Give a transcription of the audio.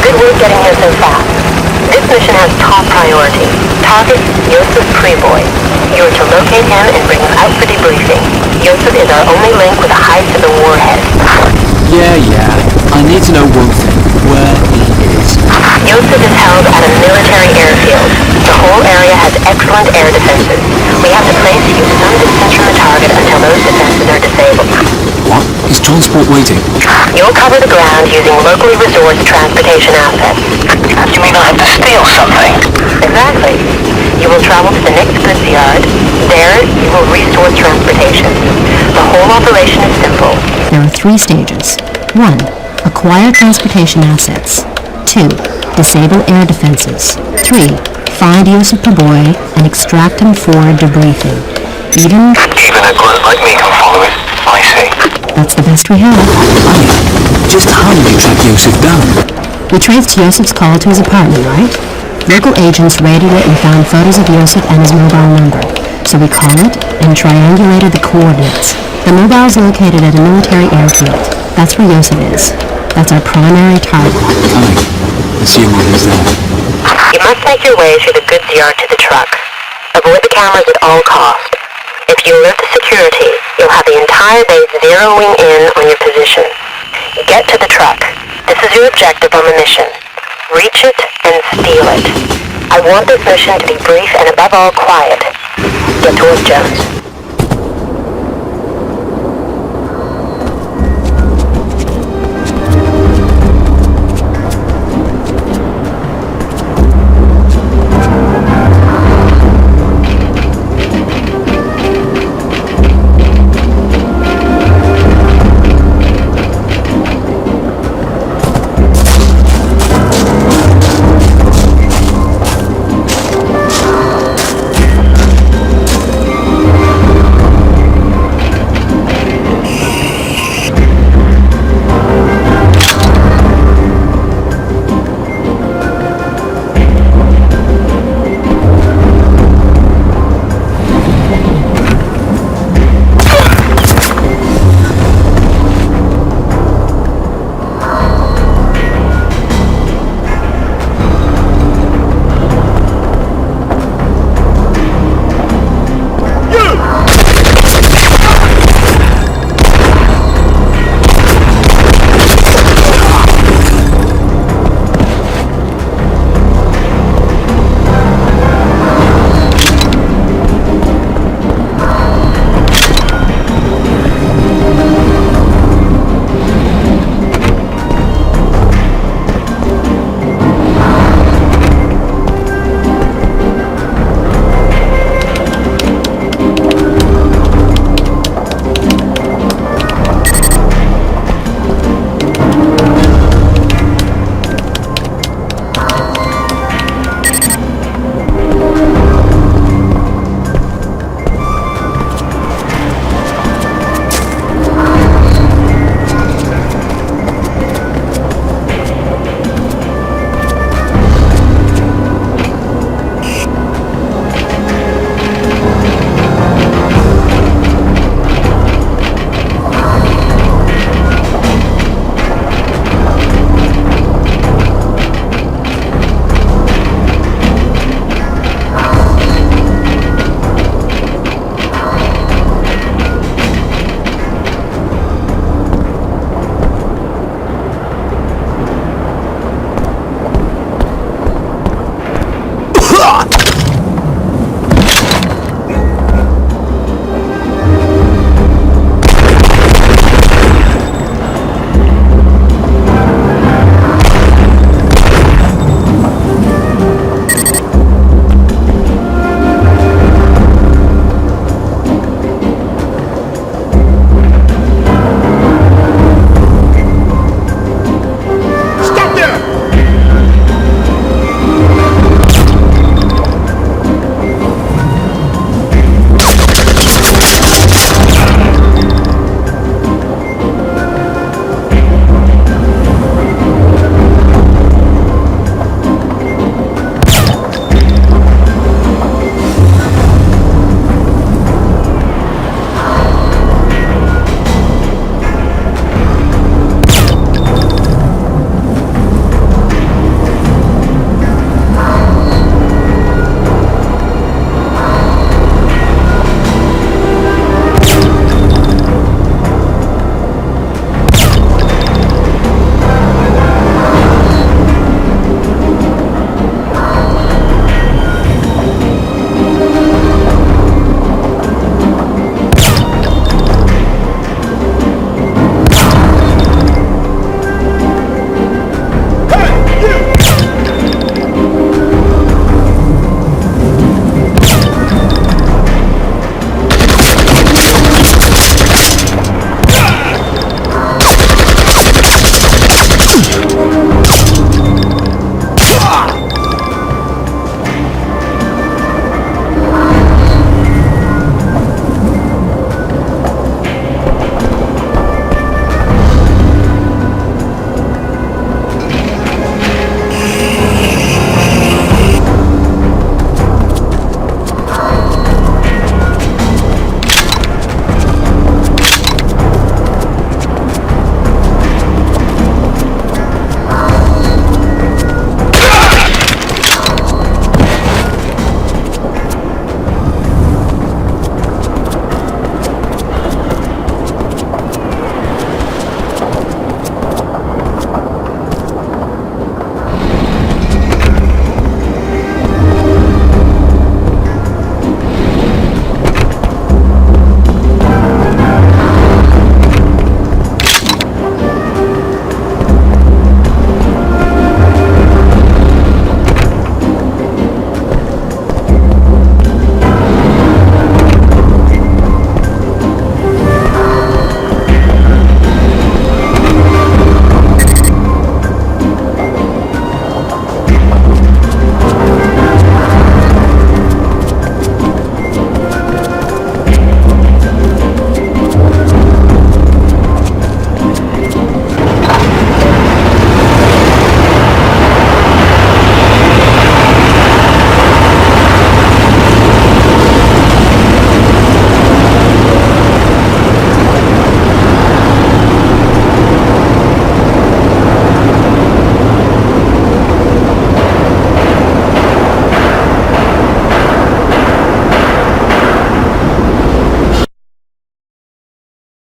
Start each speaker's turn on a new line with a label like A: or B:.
A: Good work getting here so fast. This mission has top priority. Target Yosef Preboy. You are to locate him and bring him out for debriefing. Yosef is our only link with a hide to the warhead.
B: Yeah. I need to know one thing. Where he is.
A: Yosef is held at a military airfield. The whole area has excellent air defenses. We have to place you some distance from the target until those defenses are disabled.
B: What? Is transport waiting?
A: You'll cover the ground using locally resourced transportation assets.
C: You mean I have to steal something?
A: Exactly. You will travel to the next goods yard. There, you will resource transportation. The whole operation is simple.
D: There are 3 stages. 1. Acquire transportation assets. 2. Disable air defenses. 3. Find Yosef Preboy and extract him for debriefing. Even
C: Even a grunt like me can follow it. I see.
D: that's the best we have.
B: Just how do you track Yosef down?
D: We traced Yosef's call to his apartment, right? Local agents raided it and found photos of Yosef and his mobile number. So we called it and triangulated the coordinates. The mobile is located at a military airfield. That's where Yosef is. That's our primary target.
B: Fine. Assume what is there.
A: You must make your way through the goods yard to the truck. Avoid the cameras at all cost. If you alert the security, you'll have the entire base zeroing in on your position. Get to the truck. This is your objective on the mission. Reach it and steal it. I want this mission to be brief and above all quiet. Get towards Jones.